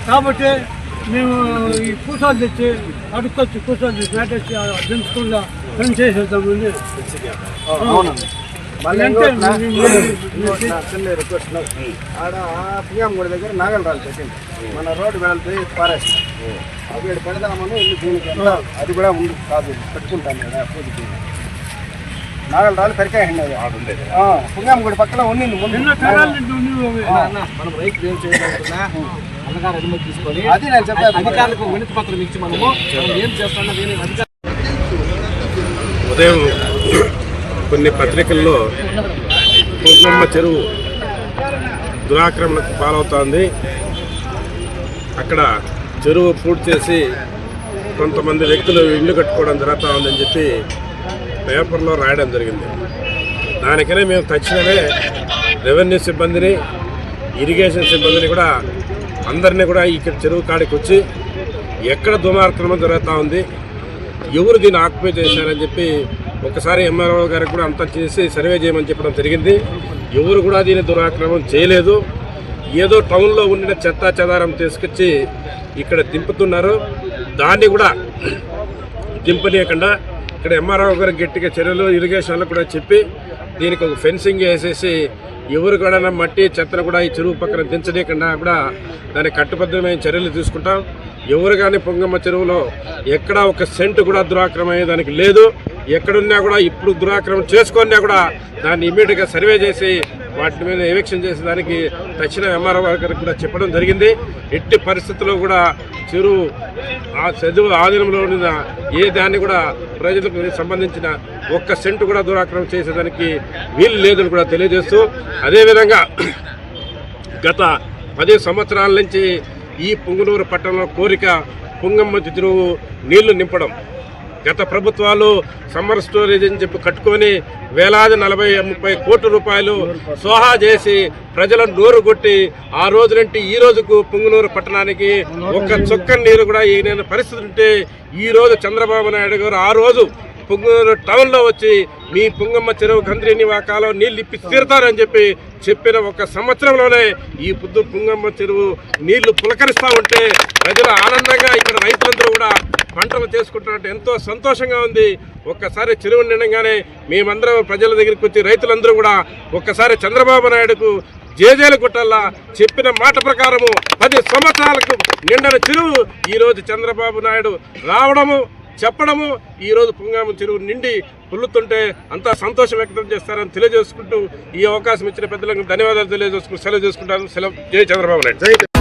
కాబట్టి మేము ఈ కూసాలు తెచ్చి అడుక్కొచ్చి కూసాలు తెచ్చి నాటేసి దించకుండా పని చేసేద్దామని. ఆడ పుంగంగూడి దగ్గర నాగలరాలు పెట్టింది, మన రోడ్డు వెళ్తే ఫారెస్ట్ అవి పెడదామని దీనికి అది కూడా ఉంది కాదు పెట్టుకుంటాను కదా పూజకి. నాగలరాలు పెరికాయండి పుంగంగూడి పక్కన ఉండింది ముందు. మనం రైతు ఏం చేయాలనుకున్నా అన్నగారు అనుమతి తీసుకొని అది నేను చెప్పాను అధికారులకు వినతి పత్రం ఇచ్చి మనము ఏం చేస్తున్నా ఉదయం కొన్ని పత్రికల్లో కుంకుమ చెరువు దురాక్రమణకు పాలవుతోంది. అక్కడ చెరువు పూర్తి చేసి కొంతమంది వ్యక్తులు ఇల్లు కట్టుకోవడం జరుగుతూ ఉందని చెప్పి పేపర్లో రాయడం జరిగింది. దానికనే మేము తక్షణమే రెవెన్యూ సిబ్బందిని, ఇరిగేషన్ సిబ్బందిని కూడా అందరినీ కూడా ఇక్కడ చెరువు కాడికి వచ్చి ఎక్కడ దురాక్రమణ జరుగుతూ ఉంది, ఎవరు దీన్ని ఆక్యుపై చేశారని చెప్పి ఒకసారి ఎంఆర్ఓ గారికి కూడా అంతా చేసి సర్వే చేయమని చెప్పడం జరిగింది. ఎవరు కూడా దీన్ని దురాక్రమణ చేయలేదు. ఏదో టౌన్లో ఉండిన చెత్తా చెదారం తీసుకొచ్చి ఇక్కడ దింపుతున్నారు. దాన్ని కూడా దింపనీయకుండా ఇక్కడ ఎంఆర్ఓ గారికి గట్టిగా చర్యలు ఇరిగేషన్లు కూడా చెప్పి దీనికి ఒక ఫెన్సింగ్ వేసేసి ఎవరు కూడా మట్టి చెత్తను కూడా ఈ చెరువు పక్కన దించనీయకుండా కూడా దానికి కట్టుబద్ధమైన చర్యలు తీసుకుంటాం. ఎవరు కానీ పొంగమ్మ చెరువులో ఎక్కడా ఒక సెంటు కూడా దురాక్రమణ అయ్యేదానికి లేదు. ఎక్కడున్నా కూడా ఇప్పుడు దురాక్రమణ చేసుకున్నా కూడా దాన్ని ఇమీడియట్గా సర్వే చేసి వాటి మీద ఎవిక్షన్ చేసేదానికి తక్షణ ఎంఆర్ఓ గారికి కూడా చెప్పడం జరిగింది. ఎట్టి పరిస్థితుల్లో కూడా చెరువు ఆ చదువు ఆధీనంలో ఉన్న ఏ దాన్ని కూడా ప్రజలకు సంబంధించిన ఒక్క సెంటు కూడా దురాక్రమణ చేసేదానికి వీలు లేదని కూడా తెలియజేస్తూ, అదేవిధంగా గత 10 సంవత్సరాల నుంచి ఈ పుంగనూరు పట్టణంలో కోరిక పుంగమ్మ చెరువు నీళ్లు నింపడం. గత ప్రభుత్వాలు సమ్మర్ స్టోరేజ్ అని చెప్పి కట్టుకొని వేలాది 40-30 కోట్ల రూపాయలు సోహా చేసి ప్రజలను నోరు కొట్టి ఆ రోజు నుండి ఈ రోజుకు పుంగనూరు పట్టణానికి ఒక్క చుక్క నీరు కూడా ఈయన పరిస్థితి ఉంటే ఈ రోజు చంద్రబాబు నాయుడు గారు ఆ రోజు పుంగనూరు టౌన్లో వచ్చి మీ పుంగమ్మ చెరువు గంద్రిని వాకాలో నీళ్ళు ఇప్పి తీరుతారని చెప్పి చెప్పిన ఒక సంవత్సరంలోనే ఈ పుంగమ్మ చెరువు నీళ్లు పులకరిస్తూ ఉంటే ప్రజలు ఆనందంగా ఇక్కడ రైతులందరూ కూడా పంటలు చేసుకుంటున్నట్టు ఎంతో సంతోషంగా ఉంది. ఒక్కసారి చెరువు నిండగానే మేమందరం ప్రజల దగ్గరికి వచ్చి రైతులందరూ కూడా ఒక్కసారి చంద్రబాబు నాయుడుకు జేజేలు కొట్టాలా చెప్పిన మాట ప్రకారము 10 సంవత్సరాలకు నిండిన చెరువు ఈరోజు చంద్రబాబు నాయుడు రావడము చెప్పడము ఈరోజు పుంగమ్మ చెరువు నిండి పుల్లుతుంటే అంతా సంతోషం వ్యక్తం చేస్తారని తెలియజేసుకుంటూ ఈ అవకాశం ఇచ్చిన పెద్దలకు ధన్యవాదాలు తెలియజేసుకుంటూ సెలవు చేసుకుంటాను. జై చంద్రబాబు నాయుడు.